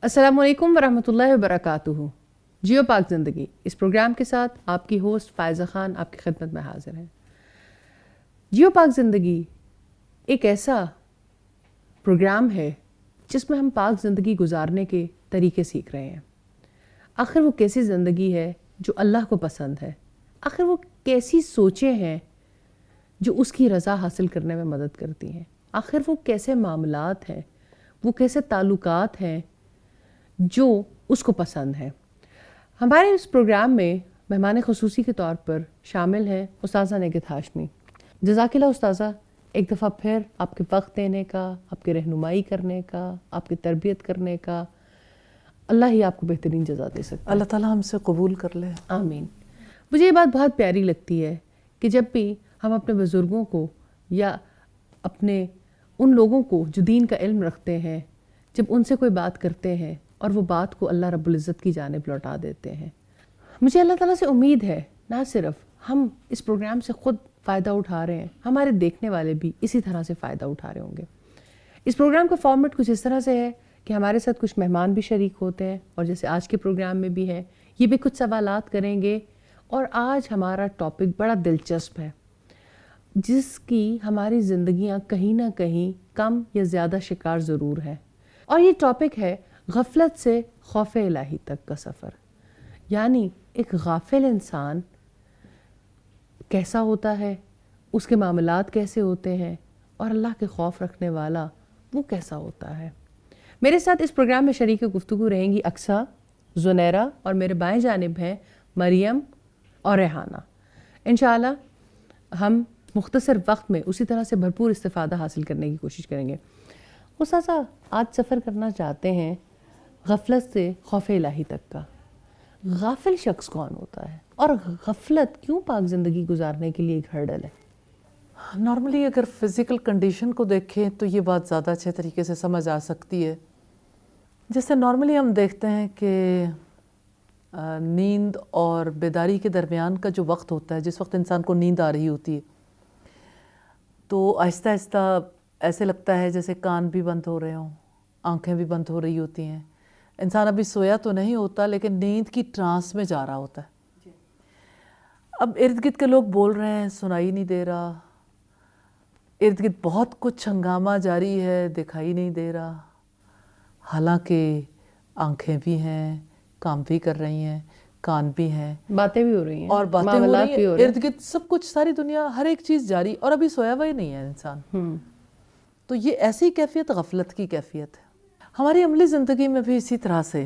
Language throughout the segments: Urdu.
السلام علیکم ورحمۃ اللہ وبرکاتہ۔ جیو پاک زندگی اس پروگرام کے ساتھ آپ کی ہوسٹ فائزہ خان آپ کی خدمت میں حاضر ہیں۔ جیو پاک زندگی ایک ایسا پروگرام ہے جس میں ہم پاک زندگی گزارنے کے طریقے سیکھ رہے ہیں۔ آخر وہ کیسی زندگی ہے جو اللہ کو پسند ہے، آخر وہ کیسی سوچیں ہیں جو اس کی رضا حاصل کرنے میں مدد کرتی ہیں، آخر وہ کیسے معاملات ہیں، وہ کیسے تعلقات ہیں جو اس کو پسند ہے۔ ہمارے اس پروگرام میں مہمان خصوصی کے طور پر شامل ہیں استاذہ نگہت ہاشمی۔ جزاک اللہ استاذہ، ایک دفعہ پھر آپ کے وقت دینے کا، آپ کے رہنمائی کرنے کا، آپ کی تربیت کرنے کا، اللہ ہی آپ کو بہترین جزا دے سکتا ہے۔ اللہ تعالیٰ ہم سے قبول کر لے، آمین۔ مجھے یہ بات بہت پیاری لگتی ہے کہ جب بھی ہم اپنے بزرگوں کو یا اپنے ان لوگوں کو جو دین کا علم رکھتے ہیں، جب ان سے کوئی بات کرتے ہیں اور وہ بات کو اللہ رب العزت کی جانب لوٹا دیتے ہیں، مجھے اللہ تعالیٰ سے امید ہے نہ صرف ہم اس پروگرام سے خود فائدہ اٹھا رہے ہیں، ہمارے دیکھنے والے بھی اسی طرح سے فائدہ اٹھا رہے ہوں گے۔ اس پروگرام کا فارمیٹ کچھ اس طرح سے ہے کہ ہمارے ساتھ کچھ مہمان بھی شریک ہوتے ہیں، اور جیسے آج کے پروگرام میں بھی ہے، یہ بھی کچھ سوالات کریں گے۔ اور آج ہمارا ٹاپک بڑا دلچسپ ہے جس کی ہماری زندگیاں کہیں نہ کہیں کم یا زیادہ شکار ضرور ہیں، اور یہ ٹاپک ہے غفلت سے خوف الہی تک کا سفر۔ یعنی ایک غافل انسان کیسا ہوتا ہے، اس کے معاملات کیسے ہوتے ہیں، اور اللہ کے خوف رکھنے والا وہ کیسا ہوتا ہے۔ میرے ساتھ اس پروگرام میں شریک گفتگو رہیں گی اقصیٰ، زنیرہ، اور میرے بائیں جانب ہیں مریم اور ریحانہ۔ انشاءاللہ ہم مختصر وقت میں اسی طرح سے بھرپور استفادہ حاصل کرنے کی کوشش کریں گے۔ استاذہ، آج سفر کرنا چاہتے ہیں غفلت سے خوف الہی تک کا۔ غافل شخص کون ہوتا ہے، اور غفلت کیوں پاک زندگی گزارنے کے لیے ایک ہرڈل ہے؟ نارملی اگر فزیکل کنڈیشن کو دیکھیں تو یہ بات زیادہ اچھے طریقے سے سمجھ آ سکتی ہے۔ جیسے نارملی ہم دیکھتے ہیں کہ نیند اور بیداری کے درمیان کا جو وقت ہوتا ہے، جس وقت انسان کو نیند آ رہی ہوتی ہے، تو آہستہ آہستہ ایسے لگتا ہے جیسے کان بھی بند ہو رہے ہوں، آنکھیں بھی بند ہو رہی ہوتی ہیں۔ انسان ابھی سویا تو نہیں ہوتا لیکن نیند کی ٹرانس میں جا رہا ہوتا ہے۔ اب ارد گرد کے لوگ بول رہے ہیں، سنائی نہیں دے رہا، ارد گرد بہت کچھ ہنگامہ جاری ہے، دکھائی نہیں دے رہا، حالانکہ آنکھیں بھی ہیں، کام بھی کر رہی ہیں، کان بھی ہیں، باتیں بھی ہو رہی ہیں، اور باتیں ہو رہی ہیں، ارد گرد سب کچھ، ساری دنیا، ہر ایک چیز جاری، اور ابھی سویا ہوا ہی نہیں ہے انسان۔ تو یہ ایسی کیفیت غفلت کی کیفیت ہے۔ ہماری عملی زندگی میں بھی اسی طرح سے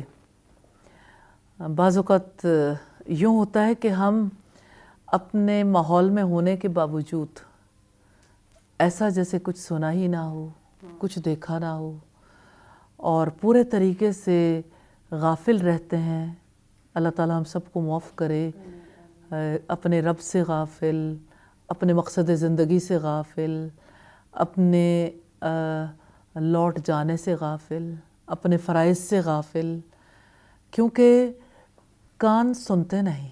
بعض اوقات یوں ہوتا ہے کہ ہم اپنے ماحول میں ہونے کے باوجود ایسا جیسے کچھ سنا ہی نہ ہو، کچھ دیکھا نہ ہو، اور پورے طریقے سے غافل رہتے ہیں۔ اللہ تعالیٰ ہم سب کو معاف کرے، اپنے رب سے غافل، اپنے مقصد زندگی سے غافل، اپنے لوٹ جانے سے غافل، اپنے فرائض سے غافل، کیونکہ کان سنتے نہیں،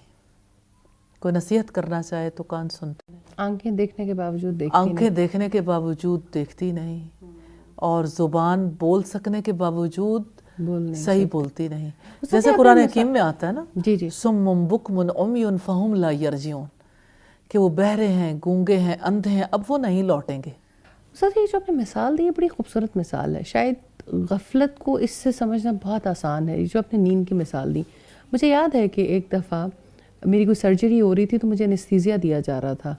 کوئی نصیحت کرنا چاہے تو کان سنتے نہیں، آنکھیں دیکھنے کے باوجود دیکھتی نہیں، آنکھیں دیکھنے کے باوجود دیکھتی نہیں، اور زبان بول سکنے کے باوجود صحیح بولتی نہیں۔ جیسے قرآن حکیم میں آتا ہے نا، جی صم بکم عمی فہم لا یرجعون، کہ وہ بہرے ہیں، گونگے ہیں، اندھے ہیں، اب وہ نہیں لوٹیں گے۔ سر یہ جو آپ نے مثال دی ہے بڑی خوبصورت مثال ہے، شاید غفلت کو اس سے سمجھنا بہت آسان ہے۔ جو آپ نے نیند کی مثال دی، مجھے یاد ہے کہ ایک دفعہ میری کوئی سرجری ہو رہی تھی تو مجھے انستھیزیا دیا جا رہا تھا،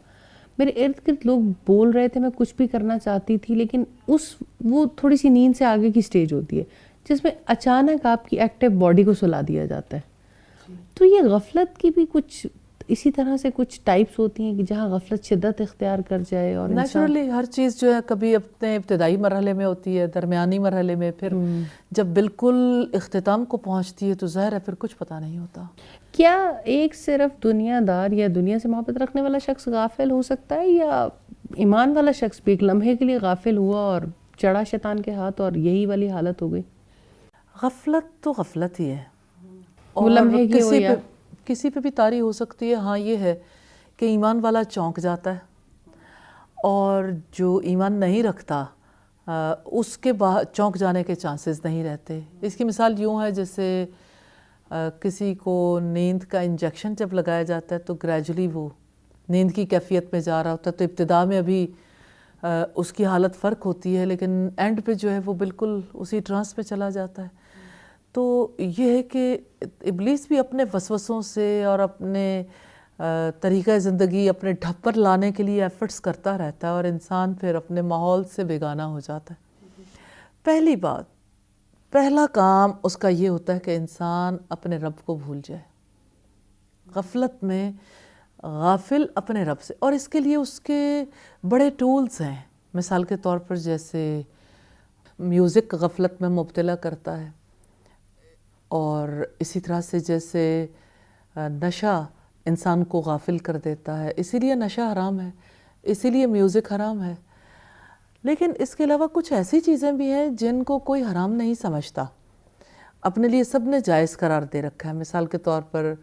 میرے ارد گرد لوگ بول رہے تھے، میں کچھ بھی کرنا چاہتی تھی، لیکن وہ تھوڑی سی نیند سے آگے کی سٹیج ہوتی ہے جس میں اچانک آپ کی ایکٹیو باڈی کو سلا دیا جاتا ہے۔ تو یہ غفلت کی بھی کچھ اسی طرح سے کچھ ٹائپس ہوتی ہیں کہ جہاں غفلت شدت اختیار کر جائے اور نیچرلی ہر چیز جو ہے کبھی اپنے ابتدائی مرحلے میں ہوتی ہے، درمیانی مرحلے میں، پھر جب بالکل اختتام کو پہنچتی ہے تو ظاہر ہے پھر کچھ پتہ نہیں ہوتا. کیا ایک صرف دنیا دار یا دنیا سے محبت رکھنے والا شخص غافل ہو سکتا ہے، یا ایمان والا شخص بھی ایک لمحے کے لیے غافل ہوا اور چڑھا شیطان کے ہاتھ اور یہی والی حالت ہو گئی؟ غفلت تو غفلت ہی ہے، وہ اور لمحے کی ہو یا کسی پہ بھی طاری ہو سکتی ہے. ہاں یہ ہے کہ ایمان والا چونک جاتا ہے، اور جو ایمان نہیں رکھتا اس کے چونک جانے کے چانسز نہیں رہتے. اس کی مثال یوں ہے جیسے کسی کو نیند کا انجیکشن جب لگایا جاتا ہے تو گریجولی وہ نیند کی کیفیت میں جا رہا ہوتا ہے، تو ابتدا میں ابھی اس کی حالت فرق ہوتی ہے، لیکن اینڈ پہ جو ہے وہ بالکل اسی ٹرانس پہ چلا جاتا ہے. تو یہ ہے کہ ابلیس بھی اپنے وسوسوں سے اور اپنے طریقہ زندگی اپنے ڈھب پر لانے کے لیے ایفرٹس کرتا رہتا ہے، اور انسان پھر اپنے ماحول سے بیگانہ ہو جاتا ہے. پہلی بات، پہلا کام اس کا یہ ہوتا ہے کہ انسان اپنے رب کو بھول جائے. غفلت میں غافل اپنے رب سے، اور اس کے لیے اس کے بڑے ٹولز ہیں. مثال کے طور پر جیسے میوزک غفلت میں مبتلا کرتا ہے، اور اسی طرح سے جیسے نشہ انسان کو غافل کر دیتا ہے، اسی لیے نشہ حرام ہے، اسی لیے میوزک حرام ہے. لیکن اس کے علاوہ کچھ ایسی چیزیں بھی ہیں جن کو کوئی حرام نہیں سمجھتا، اپنے لیے سب نے جائز قرار دے رکھا ہے. مثال کے طور پر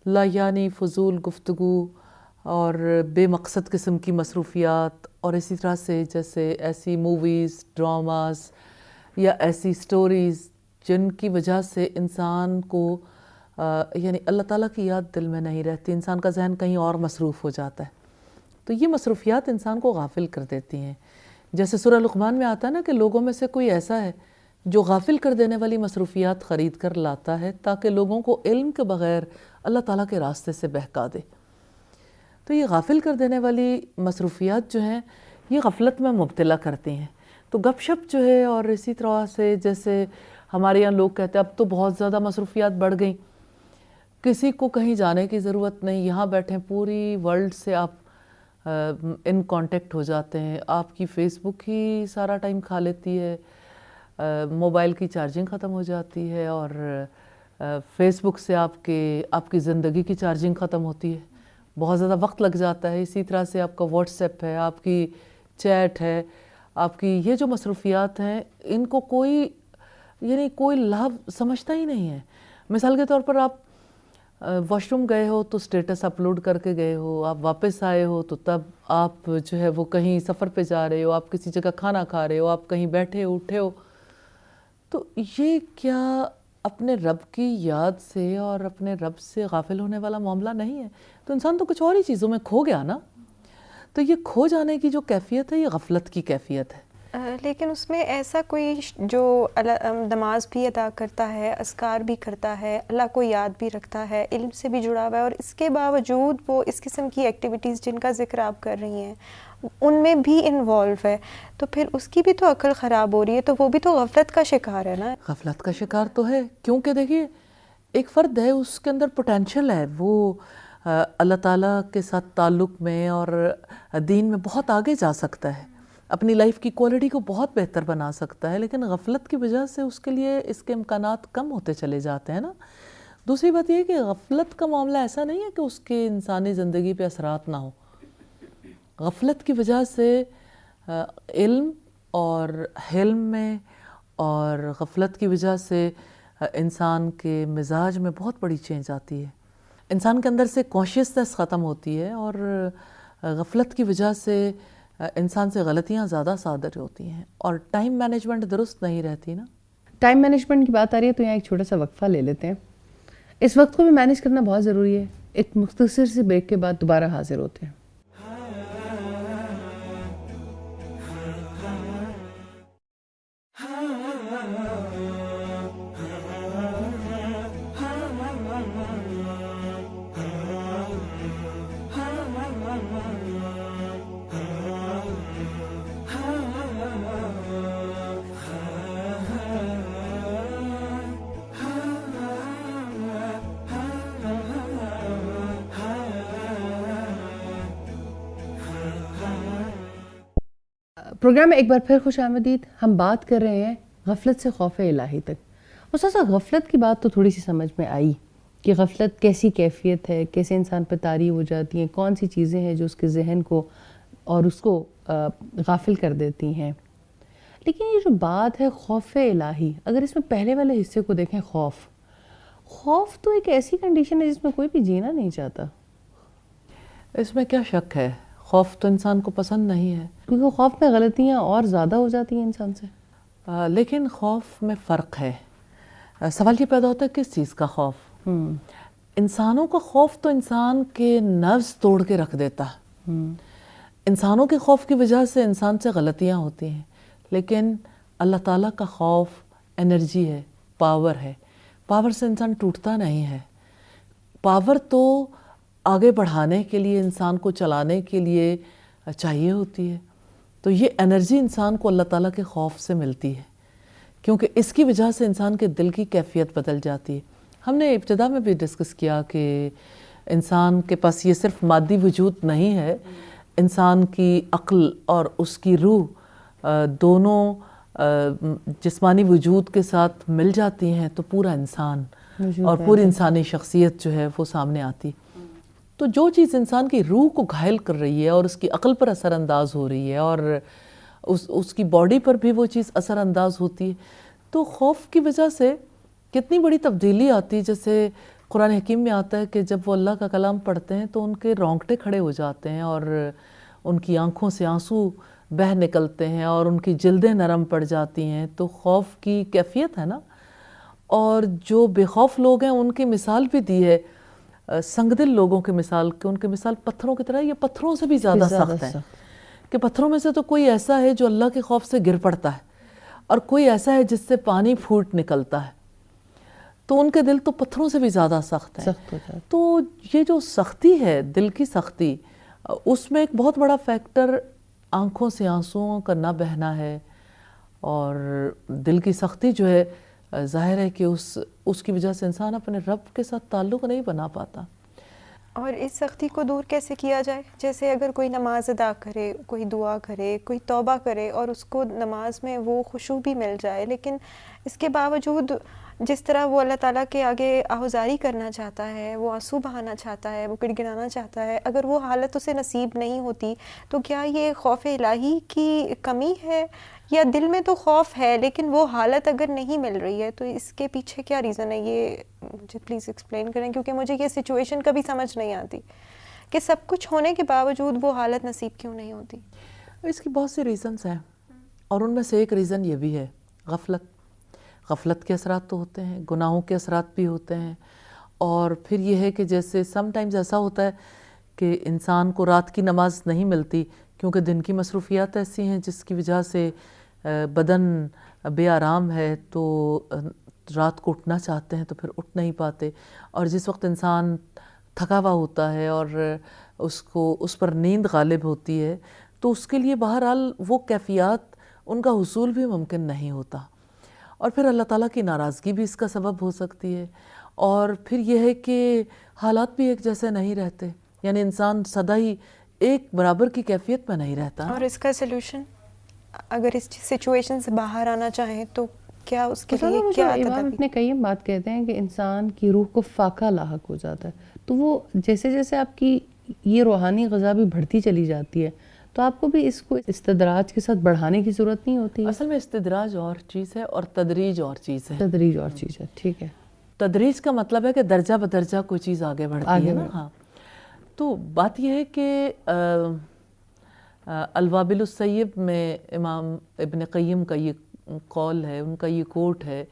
لایعنی فضول گفتگو اور بے مقصد قسم کی مصروفیات، اور اسی طرح سے جیسے ایسی موویز، ڈراماز یا ایسی سٹوریز جن کی وجہ سے انسان کو یعنی اللہ تعالیٰ کی یاد دل میں نہیں رہتی، انسان کا ذہن کہیں اور مصروف ہو جاتا ہے. تو یہ مصروفیات انسان کو غافل کر دیتی ہیں. جیسے سورہ لقمان میں آتا ہے نا کہ لوگوں میں سے کوئی ایسا ہے جو غافل کر دینے والی مصروفیات خرید کر لاتا ہے تاکہ لوگوں کو علم کے بغیر اللہ تعالیٰ کے راستے سے بہکا دے. تو یہ غافل کر دینے والی مصروفیات جو ہیں یہ غفلت میں مبتلا کرتی ہیں. تو گپ شپ جو ہے، اور اسی طرح سے جیسے ہمارے یہاں لوگ کہتے ہیں اب تو بہت زیادہ مصروفیات بڑھ گئیں، کسی کو کہیں جانے کی ضرورت نہیں، یہاں بیٹھیں پوری ورلڈ سے آپ ان کانٹیکٹ ہو جاتے ہیں. آپ کی فیس بک ہی سارا ٹائم کھا لیتی ہے، موبائل کی چارجنگ ختم ہو جاتی ہے، اور فیس بک سے آپ کی زندگی کی چارجنگ ختم ہوتی ہے، بہت زیادہ وقت لگ جاتا ہے. اسی طرح سے آپ کا واٹس ایپ ہے، آپ کی چیٹ ہے، آپ کی یہ جو مصروفیات ہیں ان کو کوئی لابھ سمجھتا ہی نہیں ہے. مثال کے طور پر آپ واش روم گئے ہو تو سٹیٹس اپلوڈ کر کے گئے ہو، آپ واپس آئے ہو تو تب آپ جو ہے وہ کہیں سفر پہ جا رہے ہو، آپ کسی جگہ کھانا کھا رہے ہو، آپ کہیں بیٹھے ہو اٹھے ہو. تو یہ کیا اپنے رب کی یاد سے اور اپنے رب سے غافل ہونے والا معاملہ نہیں ہے؟ تو انسان تو کچھ اور ہی چیزوں میں کھو گیا نا. تو یہ کھو جانے کی جو کیفیت ہے یہ غفلت کی کیفیت ہے. لیکن اس میں ایسا کوئی جو نماز بھی ادا کرتا ہے، اذکار بھی کرتا ہے، اللہ کو یاد بھی رکھتا ہے، علم سے بھی جڑا ہوا ہے، اور اس کے باوجود وہ اس قسم کی ایکٹیویٹیز جن کا ذکر آپ کر رہی ہیں ان میں بھی انوالو ہے، تو پھر اس کی بھی تو عقل خراب ہو رہی ہے، تو وہ بھی تو غفلت کا شکار ہے نا. غفلت کا شکار تو ہے، کیونکہ دیکھیے ایک فرد ہے، اس کے اندر پوٹینشل ہے، وہ اللہ تعالیٰ کے ساتھ تعلق میں اور دین میں بہت آگے جا سکتا ہے، اپنی لائف کی کوالٹی کو بہت بہتر بنا سکتا ہے، لیکن غفلت کی وجہ سے اس کے لیے اس کے امکانات کم ہوتے چلے جاتے ہیں نا. دوسری بات یہ ہے کہ غفلت کا معاملہ ایسا نہیں ہے کہ اس کے انسانی زندگی پہ اثرات نہ ہو. غفلت کی وجہ سے علم اور حلم میں، اور غفلت کی وجہ سے انسان کے مزاج میں بہت بڑی چینج آتی ہے. انسان کے اندر سے کانشیسنس ختم ہوتی ہے، اور غفلت کی وجہ سے انسان سے غلطیاں زیادہ صادر ہوتی ہیں، اور ٹائم مینجمنٹ درست نہیں رہتی نا. ٹائم مینجمنٹ کی بات آ رہی ہے تو یہاں ایک چھوٹا سا وقفہ لے لیتے ہیں. اس وقت کو بھی مینیج کرنا بہت ضروری ہے. ایک مختصر سی بریک کے بعد دوبارہ حاضر ہوتے ہیں. پروگرام میں ایک بار پھر خوش آمدید. ہم بات کر رہے ہیں غفلت سے خوف الہی تک. اساسا غفلت کی بات تو تھوڑی سی سمجھ میں آئی کہ غفلت کیسی کیفیت ہے, کیسے انسان پہ طاری ہو جاتی ہیں, کون سی چیزیں ہیں جو اس کے ذہن کو اور اس کو غافل کر دیتی ہیں. لیکن یہ جو بات ہے خوف الہی, اگر اس میں پہلے والے حصے کو دیکھیں, خوف تو ایک ایسی کنڈیشن ہے جس میں کوئی بھی جینا نہیں چاہتا. اس میں کیا شک ہے, خوف تو انسان کو پسند نہیں ہے, کیونکہ خوف میں غلطیاں اور زیادہ ہو جاتی ہیں انسان سے. لیکن خوف میں فرق ہے. سوال یہ پیدا ہوتا ہے کس چیز کا خوف؟ انسانوں کا خوف تو انسان کے نفس توڑ کے رکھ دیتا ہے. انسانوں کے خوف کی وجہ سے انسان سے غلطیاں ہوتی ہیں, لیکن اللہ تعالیٰ کا خوف انرجی ہے, پاور ہے. پاور سے انسان ٹوٹتا نہیں ہے. پاور تو آگے بڑھانے کے لیے, انسان کو چلانے کے لیے چاہیے ہوتی ہے. تو یہ انرجی انسان کو اللہ تعالیٰ کے خوف سے ملتی ہے, کیونکہ اس کی وجہ سے انسان کے دل کی کیفیت بدل جاتی ہے. ہم نے ابتدا میں بھی ڈسکس کیا کہ انسان کے پاس یہ صرف مادی وجود نہیں ہے, انسان کی عقل اور اس کی روح دونوں جسمانی وجود کے ساتھ مل جاتی ہیں تو پورا انسان اور پوری انسانی شخصیت جو ہے وہ سامنے آتی. تو جو چیز انسان کی روح کو گھائل کر رہی ہے اور اس کی عقل پر اثر انداز ہو رہی ہے اور اس کی باڈی پر بھی وہ چیز اثر انداز ہوتی ہے, تو خوف کی وجہ سے کتنی بڑی تبدیلی آتی ہے. جیسے قرآن حکیم میں آتا ہے کہ جب وہ اللہ کا کلام پڑھتے ہیں تو ان کے رونگٹے کھڑے ہو جاتے ہیں اور ان کی آنکھوں سے آنسو بہہ نکلتے ہیں اور ان کی جلدیں نرم پڑ جاتی ہیں. تو خوف کی کیفیت ہے نا. اور جو بے خوف لوگ ہیں ان کی مثال بھی دی ہے, سنگ دل لوگوں کی مثال, کہ ان کی مثال پتھروں کی طرح, یہ پتھروں سے بھی زیادہ سخت ہے. کہ پتھروں میں سے تو کوئی ایسا ہے جو اللہ کے خوف سے گر پڑتا ہے, اور کوئی ایسا ہے جس سے پانی پھوٹ نکلتا ہے. تو ان کے دل تو پتھروں سے بھی زیادہ سخت ہے. تو یہ جو سختی ہے, دل کی سختی, اس میں ایک بہت بڑا فیکٹر آنکھوں سے آنسوؤں کا نہ بہنا ہے. اور دل کی سختی جو ہے, ظاہر ہے کہ اس کی وجہ سے انسان اپنے رب کے ساتھ تعلق نہیں بنا پاتا. اور اس سختی کو دور کیسے کیا جائے؟ جیسے اگر کوئی نماز ادا کرے, کوئی دعا کرے, کوئی توبہ کرے اور اس کو نماز میں وہ خشوع بھی مل جائے, لیکن اس کے باوجود جس طرح وہ اللہ تعالیٰ کے آگے آہوزاری کرنا چاہتا ہے, وہ آنسو بہانا چاہتا ہے, وہ گڑگڑانا چاہتا ہے, اگر وہ حالت اسے نصیب نہیں ہوتی تو کیا یہ خوف الہی کی کمی ہے, یا دل میں تو خوف ہے لیکن وہ حالت اگر نہیں مل رہی ہے تو اس کے پیچھے کیا ریزن ہے؟ یہ مجھے پلیز ایکسپلین کریں, کیونکہ مجھے یہ سچویشن کبھی سمجھ نہیں آتی کہ سب کچھ ہونے کے باوجود وہ حالت نصیب کیوں نہیں ہوتی. اس کی بہت سی ریزنز ہیں, اور ان میں سے ایک ریزن یہ بھی ہے غفلت. غفلت کے اثرات تو ہوتے ہیں, گناہوں کے اثرات بھی ہوتے ہیں, اور پھر یہ ہے کہ جیسے سم ٹائمز ایسا ہوتا ہے کہ انسان کو رات کی نماز نہیں ملتی کیونکہ دن کی مصروفیات ایسی ہیں جس کی وجہ سے بدن بے آرام ہے, تو رات کو اٹھنا چاہتے ہیں تو پھر اٹھ نہیں پاتے. اور جس وقت انسان تھکا ہوا ہوتا ہے اور اس پر نیند غالب ہوتی ہے تو اس کے لیے بہرحال وہ کیفیات ان کا حصول بھی ممکن نہیں ہوتا. اور پھر اللہ تعالیٰ کی ناراضگی بھی اس کا سبب ہو سکتی ہے. اور پھر یہ ہے کہ حالات بھی ایک جیسے نہیں رہتے, یعنی انسان سدا ہی ایک برابر کی کیفیت میں نہیں رہتا. اور اس کا سلوشن, اگر اس سچویشن سے باہر آنا چاہیں تو کیا اس کے لیے کیا امام ابن قیم بات کہتے ہیں کہ انسان کی روح کو فاقہ لاحق ہو جاتا ہے. تو وہ جیسے جیسے آپ کی یہ روحانی غذا بھی بڑھتی چلی جاتی ہے تو آپ کو بھی اس کو استدراج کے ساتھ بڑھانے کی ضرورت نہیں ہوتی. اصل میں استدراج اور چیز ہے اور تدریج اور چیز ہے. تدریج اور چیز ہے, ٹھیک ہے. تدریج کا مطلب ہے کہ درجہ بدرجہ کوئی چیز آگے بڑھتی ہے نا. ہاں, تو بات یہ ہے کہ الوابل الصیب میں امام ابن قیم کا یہ قول ہے, ان کا یہ کوٹ ہے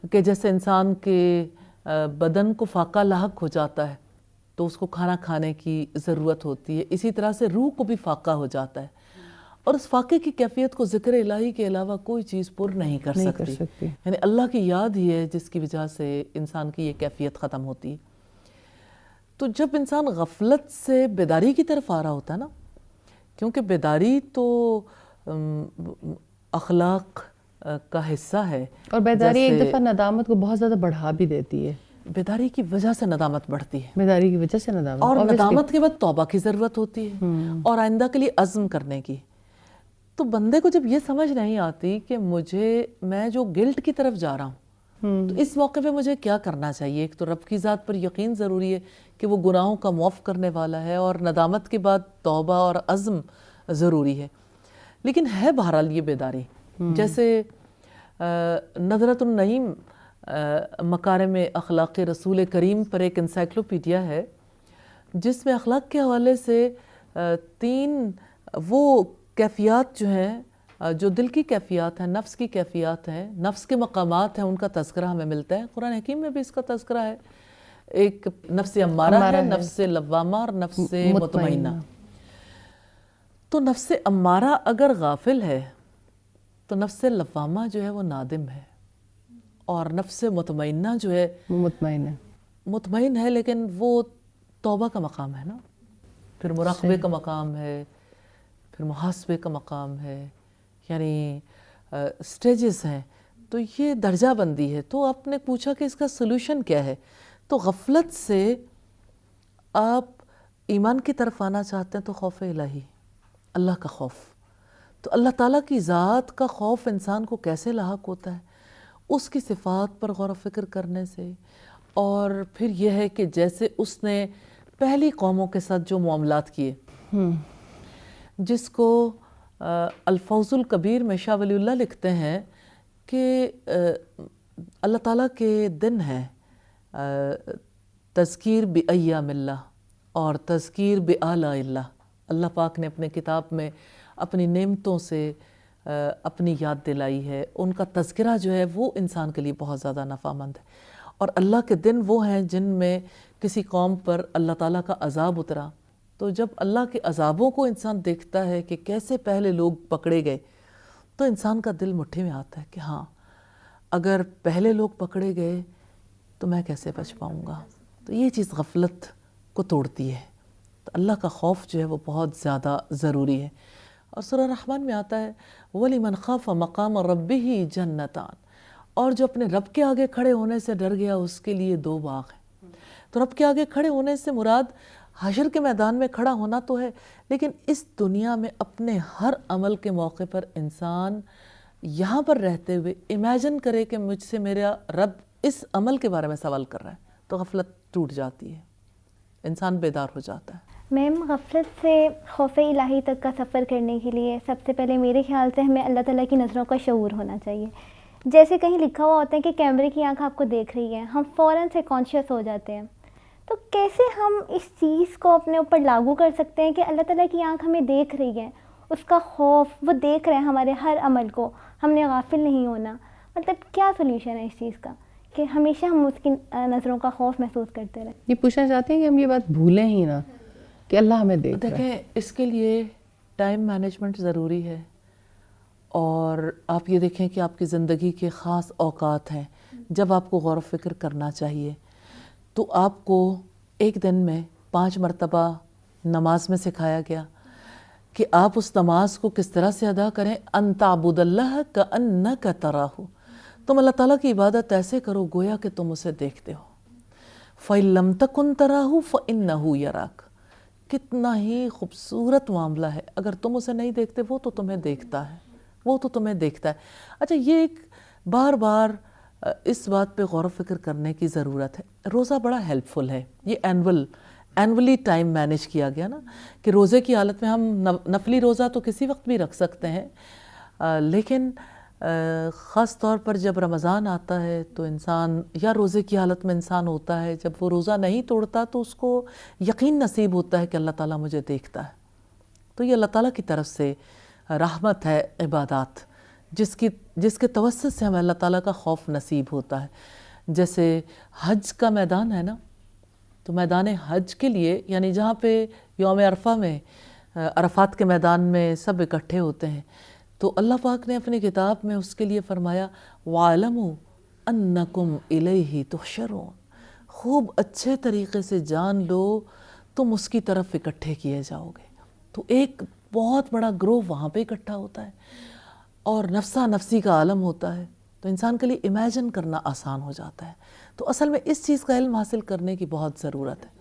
کہ جیسے انسان کے بدن کو فاقہ لاحق ہو جاتا ہے تو اس کو کھانا کھانے کی ضرورت ہوتی ہے, اسی طرح سے روح کو بھی فاقہ ہو جاتا ہے, اور اس فاقے کی کیفیت کو ذکر الہی کے علاوہ کوئی چیز پر نہیں کر سکتی. یعنی اللہ کی یاد ہی ہے جس کی وجہ سے انسان کی یہ کیفیت ختم ہوتی ہے. تو جب انسان غفلت سے بیداری کی طرف آ رہا ہوتا ہے نا, کیونکہ بیداری تو اخلاق کا حصہ ہے, اور بیداری ایک دفعہ ندامت کو بہت زیادہ بڑھا بھی دیتی ہے. بیداری کی وجہ سے ندامت بڑھتی ہے, بیداری کی وجہ سے ندامت, اور ندامت کے بعد توبہ کی ضرورت ہوتی ہے اور آئندہ کے لیے عزم کرنے کی. تو بندے کو جب یہ سمجھ نہیں آتی کہ میں جو گلٹ کی طرف جا رہا ہوں، تو اس موقع پہ مجھے کیا کرنا چاہیے؟ ایک تو رب کی ذات پر یقین ضروری ہے کہ وہ گناہوں کا معاف کرنے والا ہے، اور ندامت کے بعد توبہ اور عزم ضروری ہے. لیکن ہے بہرحال یہ بیداری. جیسے نظرۃ النعیم مکارم اخلاق رسول کریم پر ایک انسائکلوپیڈیا ہے جس میں اخلاق کے حوالے سے 3 وہ کیفیات جو ہیں، جو دل کی کیفیات ہیں، نفس کی کیفیات ہیں، نفس کے مقامات ہیں، ان کا تذکرہ ہمیں ملتا ہے. قرآن حکیم میں بھی اس کا تذکرہ ہے. ایک نفس امارہ ہے، نفس لوامہ اور نفس مطمئنہ. تو نفس امارہ اگر غافل ہے تو نفس لوامہ جو ہے وہ نادم ہے، اور نفس مطمئنہ جو ہے مطمئن ہے لیکن وہ توبہ کا مقام ہے نا، پھر مراقبے کا مقام ہے، پھر محاسبے کا مقام ہے، یعنی سٹیجز ہیں. تو یہ درجہ بندی ہے. تو آپ نے پوچھا کہ اس کا سلوشن کیا ہے؟ تو غفلت سے آپ ایمان کی طرف آنا چاہتے ہیں تو خوف الہی، اللہ کا خوف. تو اللہ تعالیٰ کی ذات کا خوف انسان کو کیسے لاحق ہوتا ہے؟ اس کی صفات پر غور و فکر کرنے سے. اور پھر یہ ہے کہ جیسے اس نے پہلی قوموں کے ساتھ جو معاملات کیے، جس کو الفوز الکبیر میں شاہ ولی اللہ لکھتے ہیں کہ اللہ تعالیٰ کے دن ہے تذکیر بایام اللہ اور تذکیر بآلاء اللہ. اللہ پاک نے اپنے کتاب میں اپنی نعمتوں سے اپنی یاد دلائی ہے. ان کا تذکرہ جو ہے وہ انسان کے لیے بہت زیادہ نفع مند ہے. اور اللہ کے دن وہ ہیں جن میں کسی قوم پر اللہ تعالیٰ کا عذاب اترا. تو جب اللہ کے عذابوں کو انسان دیکھتا ہے کہ کیسے پہلے لوگ پکڑے گئے، تو انسان کا دل مٹھی میں آتا ہے کہ ہاں، اگر پہلے لوگ پکڑے گئے تو میں کیسے بچ پاؤں گا. تو یہ چیز غفلت کو توڑتی ہے. تو اللہ کا خوف جو ہے وہ بہت زیادہ ضروری ہے. اور سورہ رحمان میں آتا ہے وَلِمَنْ خَافَ مَقَامَ رَبِّهِ جَنَّتَانِ، اور جو اپنے رب کے آگے کھڑے ہونے سے ڈر گیا اس کے لیے 2 باغ ہیں. تو رب کے آگے کھڑے ہونے سے مراد حشر کے میدان میں کھڑا ہونا تو ہے، لیکن اس دنیا میں اپنے ہر عمل کے موقع پر انسان یہاں پر رہتے ہوئے امیجن کرے کہ مجھ سے میرا رب اس عمل کے بارے میں سوال کر رہا ہے. تو غفلت ٹوٹ جاتی ہے، انسان بیدار ہو جاتا ہے. میم، غفلت سے خوف الہی تک کا سفر کرنے کے لیے سب سے پہلے میرے خیال سے ہمیں اللہ تعالیٰ کی نظروں کا شعور ہونا چاہیے. جیسے کہیں لکھا ہوا ہوتا ہے کہ کیمرے کی آنکھ آپ کو دیکھ رہی ہے، ہم فوراً سے کانشیس ہو جاتے ہیں. تو کیسے ہم اس چیز کو اپنے اوپر لاگو کر سکتے ہیں کہ اللہ تعالیٰ کی آنکھ ہمیں دیکھ رہی ہے، اس کا خوف، وہ دیکھ رہے ہیں ہمارے ہر عمل کو، ہم نے غافل نہیں ہونا. مطلب کیا سولوشن ہے اس چیز کا کہ ہمیشہ ہم اس کی نظروں کا خوف محسوس کرتے رہیں؟ یہ پوچھنا چاہتے ہیں کہ ہم یہ بات بھولیں ہی نا کہ اللہ ہمیں دیکھ رہا ہے. دیکھیں، اس کے لیے ٹائم مینجمنٹ ضروری ہے. اور آپ یہ دیکھیں کہ آپ کی زندگی کے خاص اوقات ہیں جب آپ کو غور و فکر کرنا چاہیے. تو آپ کو ایک دن میں 5 مرتبہ نماز میں سکھایا گیا کہ آپ اس نماز کو کس طرح سے ادا کریں. ان تعبد اللہ کأنک تراہ، تم اللہ تعالیٰ کی عبادت ایسے کرو گویا کہ تم اسے دیکھتے ہو. فَإِن لَمْ تَكُنْ تَرَاهُ فَإِنَّهُ يَرَاكَ. کتنا ہی خوبصورت معاملہ ہے، اگر تم اسے نہیں دیکھتے وہ تو تمہیں دیکھتا ہے، وہ تو تمہیں دیکھتا ہے. اچھا، یہ ایک بار بار اس بات پہ غور و فکر کرنے کی ضرورت ہے. روزہ بڑا ہیلپ فل ہے. یہ اینولی ٹائم مینیج کیا گیا نا کہ روزے کی حالت میں ہم نفلی روزہ تو کسی وقت بھی رکھ سکتے ہیں، لیکن خاص طور پر جب رمضان آتا ہے تو انسان یا روزے کی حالت میں انسان ہوتا ہے، جب وہ روزہ نہیں توڑتا تو اس کو یقین نصیب ہوتا ہے کہ اللہ تعالیٰ مجھے دیکھتا ہے. تو یہ اللہ تعالیٰ کی طرف سے رحمت ہے عبادات، جس کے توسط سے ہمیں اللہ تعالیٰ کا خوف نصیب ہوتا ہے. جیسے حج کا میدان ہے نا، تو میدان حج کے لیے یعنی جہاں پہ یوم عرفہ میں عرفات کے میدان میں سب اکٹھے ہوتے ہیں، تو اللہ پاک نے اپنی کتاب میں اس کے لیے فرمایا وَاعْلَمُوا أَنَّكُمْ إِلَيْهِ تُحْشَرُونَ. خوب اچھے طریقے سے جان لو تم اس کی طرف اکٹھے کیے جاؤ گے. تو ایک بہت بڑا گروہ وہاں پہ اکٹھا ہوتا ہے اور نفسا نفسی کا عالم ہوتا ہے. تو انسان کے لیے امیجن کرنا آسان ہو جاتا ہے. تو اصل میں اس چیز کا علم حاصل کرنے کی بہت ضرورت ہے.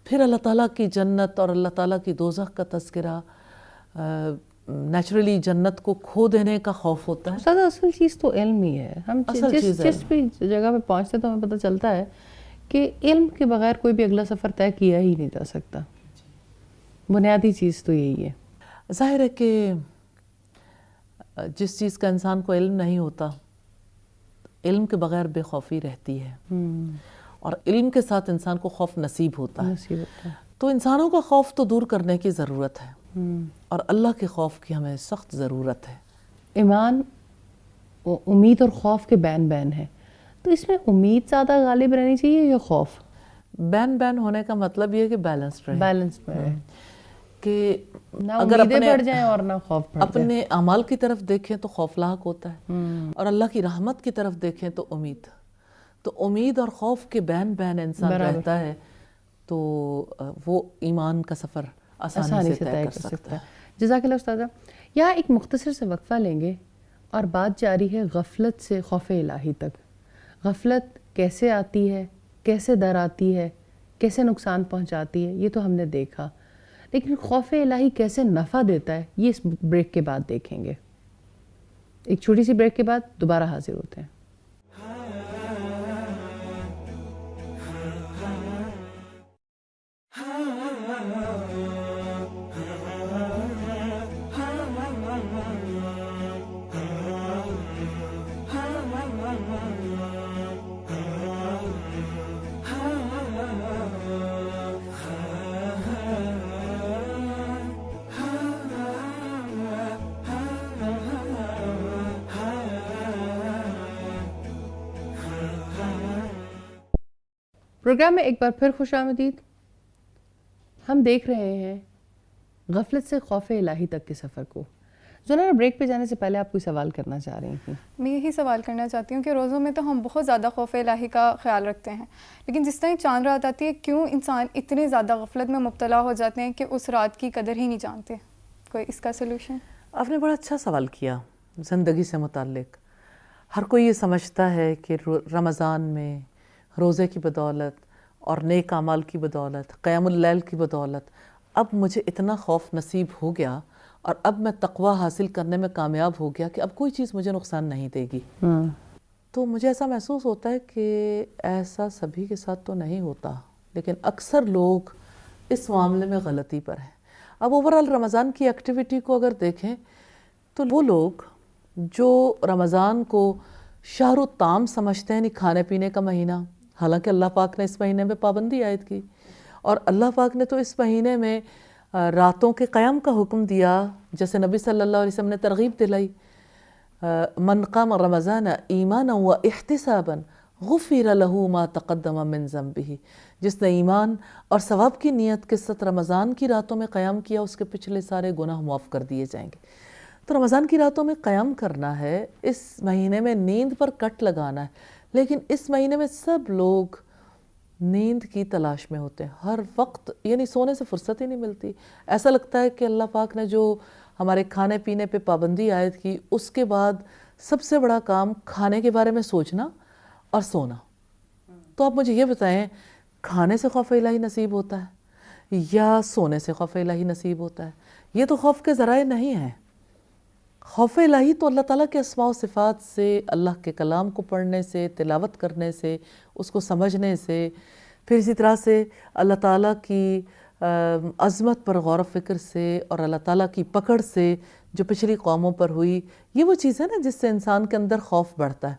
پھر اللہ تعالیٰ کی جنت اور اللہ تعالیٰ کی دوزخ کا تذکرہ نیچرلی جنت کو کھو دینے کا خوف ہوتا ہے. زیادہ اصل چیز تو علم ہی ہے. ہم جس بھی جگہ پہ پہنچتے تو ہمیں پتہ چلتا ہے کہ علم کے بغیر کوئی بھی اگلا سفر طے کیا ہی نہیں جا سکتا. بنیادی چیز تو یہی ہے. ظاہر ہے کہ جس چیز کا انسان کو علم نہیں ہوتا, علم کے بغیر بے خوفی رہتی ہے, اور علم کے ساتھ انسان کو خوف نصیب ہوتا ہے. تو انسانوں کا خوف تو دور کرنے کی ضرورت ہے, اور اللہ کے خوف کی ہمیں سخت ضرورت ہے. ایمان امید اور خوف کے بین بین ہے, تو اس میں امید زیادہ غالب رہنی چاہیے یا خوف؟ بین بین ہونے کا مطلب یہ ہے کہ بیلنس رہے, بیلنس میں رہے, کہ نہ اگر امیدیں بڑھ جائیں اور نہ خوف بڑھ جائے. اپنے اعمال کی طرف دیکھیں تو خوفناک ہوتا ہے, اور اللہ کی رحمت کی طرف دیکھیں تو امید. تو امید اور خوف کے بین بین انسان رہتا ہے تو وہ ایمان کا سفر آسانی سے طے کر سکتا ہے. جزاک اللہ استاذہ. یہاں ایک مختصر سے وقفہ لیں گے اور بات جاری ہے غفلت سے خوف الہی تک. غفلت کیسے آتی ہے, کیسے در آتی ہے, کیسے نقصان پہنچاتی ہے, یہ تو ہم نے دیکھا, لیکن خوف الہی کیسے نفع دیتا ہے یہ اس بریک کے بعد دیکھیں گے. ایک چھوٹی سی بریک کے بعد دوبارہ حاضر ہوتے ہیں. پروگرام میں ایک بار پھر خوش آمدید. ہم دیکھ رہے ہیں غفلت سے خوف الہی تک کے سفر کو. زنانہ, بریک پہ جانے سے پہلے آپ کوئی سوال کرنا چاہ رہی تھیں؟ میں یہی سوال کرنا چاہتی ہوں کہ روزوں میں تو ہم بہت زیادہ خوف الہی کا خیال رکھتے ہیں, لیکن جس طرح چاند رات آتی ہے کیوں انسان اتنے زیادہ غفلت میں مبتلا ہو جاتے ہیں کہ اس رات کی قدر ہی نہیں جانتے؟ کوئی اس کا سلوشن؟ آپ نے بڑا اچھا سوال کیا زندگی سے متعلق. ہر کوئی یہ سمجھتا ہے کہ رمضان میں روزے کی بدولت اور نیک اعمال کی بدولت, قیام اللیل کی بدولت اب مجھے اتنا خوف نصیب ہو گیا اور اب میں تقوی حاصل کرنے میں کامیاب ہو گیا کہ اب کوئی چیز مجھے نقصان نہیں دے گی. تو مجھے ایسا محسوس ہوتا ہے کہ ایسا سبھی کے ساتھ تو نہیں ہوتا, لیکن اکثر لوگ اس معاملے میں غلطی پر ہیں. اب اوورآل رمضان کی ایکٹیویٹی کو اگر دیکھیں تو وہ لوگ جو رمضان کو شہر الطعام سمجھتے ہیں, یعنی کھانے پینے کا مہینہ, حالانکہ اللہ پاک نے اس مہینے میں پابندی عائد کی, اور اللہ پاک نے تو اس مہینے میں راتوں کے قیام کا حکم دیا, جیسے نبی صلی اللہ علیہ وسلم نے ترغیب دلائی, من قام رمضان ایمانا و احتسابا غفر له ما تقدم من ذنبه. جس نے ایمان اور ثواب کی نیت کے ساتھ رمضان کی راتوں میں قیام کیا, اس کے پچھلے سارے گناہ معاف کر دیے جائیں گے. تو رمضان کی راتوں میں قیام کرنا ہے, اس مہینے میں نیند پر کٹ لگانا ہے, لیکن اس مہینے میں سب لوگ نیند کی تلاش میں ہوتے ہیں ہر وقت, یعنی سونے سے فرصت ہی نہیں ملتی. ایسا لگتا ہے کہ اللہ پاک نے جو ہمارے کھانے پینے پہ پابندی عائد کی, اس کے بعد سب سے بڑا کام کھانے کے بارے میں سوچنا اور سونا. تو آپ مجھے یہ بتائیں, کھانے سے خوف الہی نصیب ہوتا ہے یا سونے سے خوف الہی نصیب ہوتا ہے؟ یہ تو خوف کے ذرائع نہیں ہیں. خوف الہی تو اللہ تعالیٰ کے اسماء و صفات سے, اللہ کے کلام کو پڑھنے سے, تلاوت کرنے سے, اس کو سمجھنے سے, پھر اسی طرح سے اللہ تعالیٰ کی عظمت پر غور و فکر سے, اور اللہ تعالیٰ کی پکڑ سے جو پچھلی قوموں پر ہوئی, یہ وہ چیز ہے نا جس سے انسان کے اندر خوف بڑھتا ہے.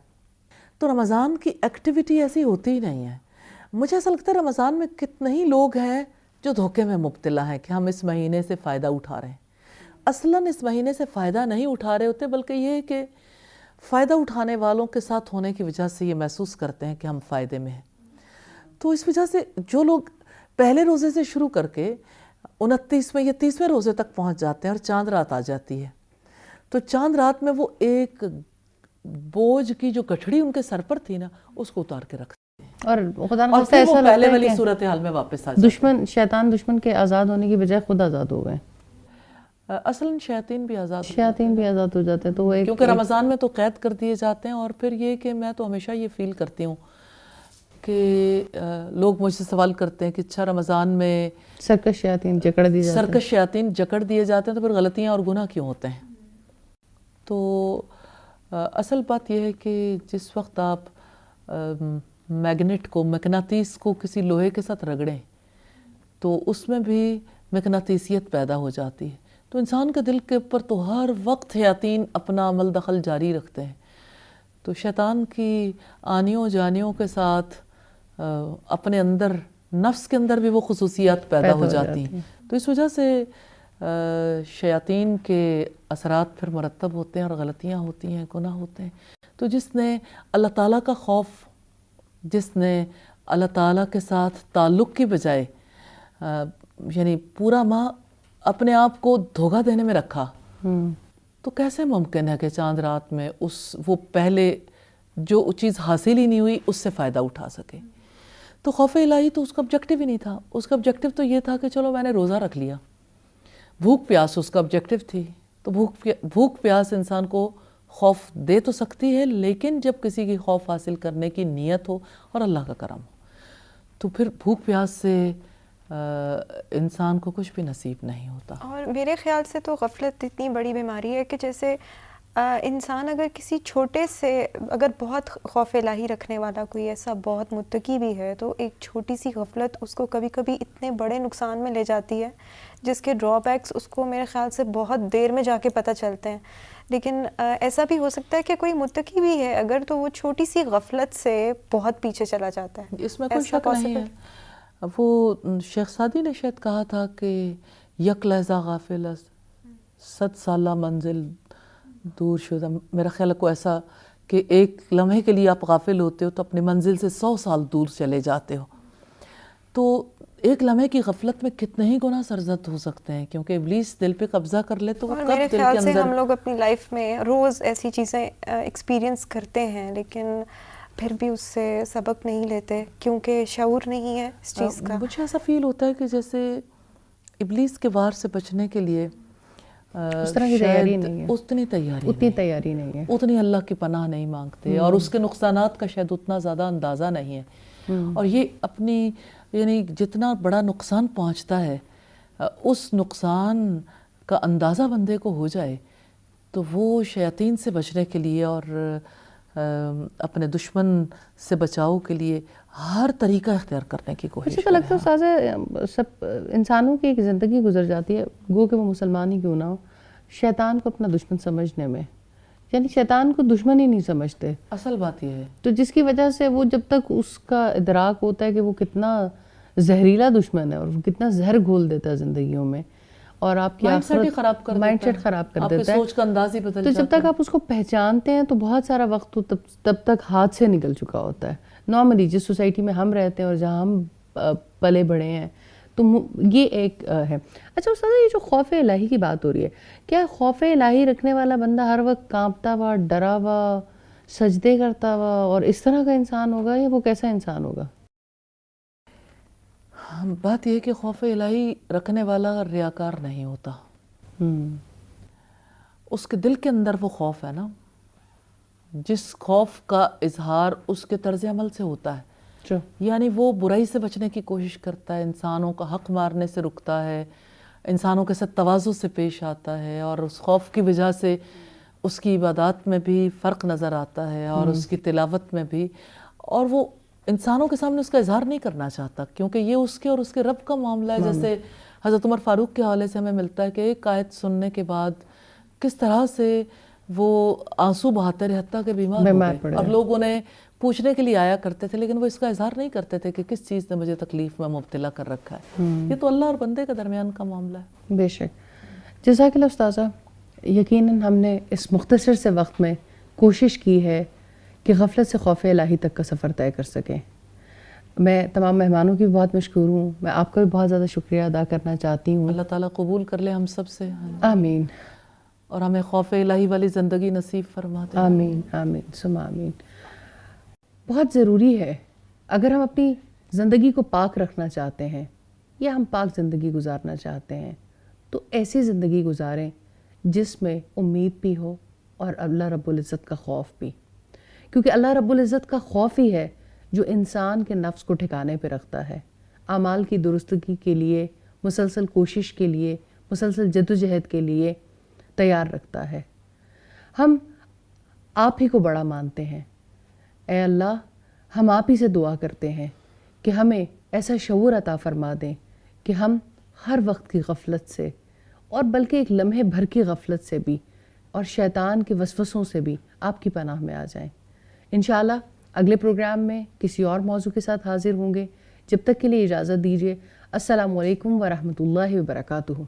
تو رمضان کی ایکٹیویٹی ایسی ہوتی ہی نہیں ہے. مجھے ایسا لگتا ہے رمضان میں کتنے ہی لوگ ہیں جو دھوکے میں مبتلا ہیں کہ ہم اس مہینے سے فائدہ اٹھا رہے ہیں. اصلاً اس مہینے سے فائدہ نہیں اٹھا رہے ہوتے, بلکہ یہ ہے کہ فائدہ اٹھانے والوں کے ساتھ ہونے کی وجہ سے یہ محسوس کرتے ہیں کہ ہم فائدے میں ہیں. تو اس وجہ سے جو لوگ پہلے روزے سے شروع کر کے 29ویں یا 30ویں روزے تک پہنچ جاتے ہیں اور چاند رات آ جاتی ہے, تو چاند رات میں وہ ایک بوجھ کی جو گٹھڑی ان کے سر پر تھی نا, اس کو اتار کے رکھتے ہیں, اور خدا نہ اور خواستہ پھر وہ ایسا پہلے لگتا والی ہے صورتحال میں واپس آ کہ جاتے شیطان دشمن کے آزاد ہونے کی بجائے خود آزاد ہو گئے. اصلاً شیاطین بھی آزاد شیاطین بھی آزاد ہو جاتے ہیں, تو وہ ایک کیونکہ رمضان میں تو قید کر دیے جاتے ہیں. اور پھر یہ کہ میں تو ہمیشہ یہ فیل کرتی ہوں کہ لوگ مجھ سے سوال کرتے ہیں کہ اچھا رمضان میں سرکش شیاطین جکڑ دی جاتے ہیں، سرکش شیاطین جکڑ دیے جاتے ہیں تو پھر غلطیاں اور گناہ کیوں ہوتے ہیں؟ تو اصل بات یہ ہے کہ جس وقت آپ میگنیٹ کو، مقناطیس کو کسی لوہے کے ساتھ رگڑیں تو اس میں بھی مقناطیسیت پیدا ہو جاتی ہے. تو انسان کے دل کے اوپر تو ہر وقت شیاطین اپنا عمل دخل جاری رکھتے ہیں. تو شیطان کی آنیوں جانیوں کے ساتھ اپنے اندر، نفس کے اندر بھی وہ خصوصیات پیدا ہو جاتی ہیں. تو اس وجہ سے شیاطین کے اثرات پھر مرتب ہوتے ہیں اور غلطیاں ہوتی ہیں، گناہ ہوتے ہیں. تو جس نے اللہ تعالیٰ کا خوف، جس نے اللہ تعالیٰ کے ساتھ تعلق کی بجائے یعنی پورا ماہ اپنے آپ کو دھوکہ دینے میں رکھا، تو کیسے ممکن ہے کہ چاند رات میں وہ پہلے جو چیز حاصل ہی نہیں ہوئی اس سے فائدہ اٹھا سکے؟ تو خوف الہی تو اس کا آبجیکٹیو ہی نہیں تھا. اس کا آبجیکٹیو تو یہ تھا کہ چلو میں نے روزہ رکھ لیا. بھوک پیاس اس کا آبجیکٹیو تھی. تو بھوک پیاس انسان کو خوف دے تو سکتی ہے، لیکن جب کسی کی خوف حاصل کرنے کی نیت ہو اور اللہ کا کرم ہو تو پھر بھوک پیاس سے انسان کو کچھ بھی نصیب نہیں ہوتا. اور میرے خیال سے تو غفلت اتنی بڑی بیماری ہے کہ جیسے انسان اگر کسی چھوٹے سے، اگر بہت خوف الہی رکھنے والا کوئی ایسا بہت متقی بھی ہے تو ایک چھوٹی سی غفلت اس کو کبھی کبھی اتنے بڑے نقصان میں لے جاتی ہے جس کے ڈرا بیکس اس کو میرے خیال سے بہت دیر میں جا کے پتہ چلتے ہیں. لیکن ایسا بھی ہو سکتا ہے کہ کوئی متقی بھی ہے اگر تو وہ چھوٹی سی غفلت سے بہت پیچھے چلا جاتا ہے. اس میں کوئی شک نہیں ہے. وہ شیخ سعدی نے شاید کہا تھا کہ یک لحظہ غافل است 100 سالہ منزل دور شدہ. میرا خیال ہے کوئی ایسا کہ ایک لمحے کے لیے آپ غافل ہوتے ہو تو اپنی منزل سے 100 سال دور چلے جاتے ہو. تو ایک لمحے کی غفلت میں کتنے ہی گناہ سرزد ہو سکتے ہیں، کیونکہ ابلیس دل پہ قبضہ کر لے تو وہ کب میرے دل خیال کے سے اندر. ہم لوگ اپنی لائف میں روز ایسی چیزیں ایکسپیرینس کرتے ہیں لیکن پھر بھی اس سے سبق نہیں لیتے کیونکہ شعور نہیں ہے اس چیز کا. مجھے ایسا فیل ہوتا ہے کہ جیسے ابلیس کے وار سے بچنے کے لیے اس طرح کی تیاری نہیں ہے، اتنی تیاری نہیں ہے، اتنی اللہ کی پناہ نہیں مانگتے، اور اس کے نقصانات کا شاید اتنا زیادہ اندازہ نہیں ہے. اور یہ اپنی یعنی جتنا بڑا نقصان پہنچتا ہے اس نقصان کا اندازہ بندے کو ہو جائے تو وہ شیاطین سے بچنے کے لیے اور اپنے دشمن سے بچاؤ کے لیے ہر طریقہ اختیار کرنے کی کوشش. مجھے تو لگتا ہے استاذہ سب انسانوں کی ایک زندگی گزر جاتی ہے، گو کہ وہ مسلمان ہی کیوں نہ ہو، شیطان کو اپنا دشمن سمجھنے میں. یعنی شیطان کو دشمن ہی نہیں سمجھتے. اصل بات یہ ہے تو جس کی وجہ سے وہ جب تک اس کا ادراک ہوتا ہے کہ وہ کتنا زہریلا دشمن ہے اور وہ کتنا زہر گھول دیتا ہے زندگیوں میں اور آپ کی مائنڈ سیٹ خراب کر دیتا ہے، سوچ کا انداز ہی بدل جاتا ہے. تو جب تک آپ اس کو پہچانتے ہیں تو بہت سارا وقت تب تک ہاتھ سے نکل چکا ہوتا ہے. نارملی جس سوسائٹی میں ہم رہتے ہیں اور جہاں ہم پلے بڑھے ہیں تو یہ ایک ہے. اچھا استاد، یہ جو خوف الہی کی بات ہو رہی ہے، کیا خوف الہی رکھنے والا بندہ ہر وقت کانپتا ہوا، ڈرا ہوا، سجدے کرتا ہوا اور اس طرح کا انسان ہوگا، یا وہ کیسا انسان ہوگا؟ بات یہ ہے کہ خوف الہی رکھنے والا ریاکار نہیں ہوتا. اس کے دل کے اندر وہ خوف ہے نا، جس خوف کا اظہار اس کے طرز عمل سے ہوتا ہے. یعنی وہ برائی سے بچنے کی کوشش کرتا ہے، انسانوں کا حق مارنے سے رکتا ہے، انسانوں کے ساتھ تواضع سے پیش آتا ہے، اور اس خوف کی وجہ سے اس کی عبادات میں بھی فرق نظر آتا ہے اور اس کی تلاوت میں بھی. اور وہ انسانوں کے سامنے اس کا اظہار نہیں کرنا چاہتا کیونکہ یہ اس کے اور اس کے رب کا معاملہ ہے. جیسے حضرت عمر فاروق کے حوالے سے ہمیں ملتا ہے کہ ایک آیت سننے کے بعد کس طرح سے وہ آنسو بہاتے رہے حتیٰ کہ بیمار ہو گئے، اور لوگ انہیں پوچھنے کے لیے آیا کرتے تھے لیکن وہ اس کا اظہار نہیں کرتے تھے کہ کس چیز نے مجھے تکلیف میں مبتلا کر رکھا ہے. یہ تو اللہ اور بندے کے درمیان کا معاملہ ہے. بے شک. جزاک اللہ استاذہ. یقیناً ہم نے اس مختصر سے وقت میں کوشش کی ہے کہ غفلت سے خوف الہی تک کا سفر طے کر سکیں. میں تمام مہمانوں کی بھی بہت مشکور ہوں، میں آپ کا بھی بہت زیادہ شکریہ ادا کرنا چاہتی ہوں. اللہ تعالیٰ قبول کر لے ہم سب سے، آمین، اور ہمیں خوف الہی والی زندگی نصیب فرما دے. آمین آمین ثم آمین. بہت ضروری ہے اگر ہم اپنی زندگی کو پاک رکھنا چاہتے ہیں یا ہم پاک زندگی گزارنا چاہتے ہیں تو ایسی زندگی گزاریں جس میں امید بھی ہو اور اللہ رب العزت کا خوف بھی، کیونکہ اللہ رب العزت کا خوف ہی ہے جو انسان کے نفس کو ٹھکانے پہ رکھتا ہے، اعمال کی درستگی کے لیے مسلسل کوشش کے لیے، مسلسل جدوجہد کے لیے تیار رکھتا ہے۔ ہم آپ ہی کو بڑا مانتے ہیں۔ اے اللہ، ہم آپ ہی سے دعا کرتے ہیں کہ ہمیں ایسا شعور عطا فرما دیں کہ ہم ہر وقت کی غفلت سے، اور بلکہ ایک لمحے بھر کی غفلت سے بھی، اور شیطان کے وسوسوں سے بھی آپ کی پناہ میں آ جائیں۔ انشاءاللہ اگلے پروگرام میں کسی اور موضوع کے ساتھ حاضر ہوں گے۔ جب تک کے لیے اجازت دیجیے۔ السلام علیکم ورحمۃ اللہ وبرکاتہ۔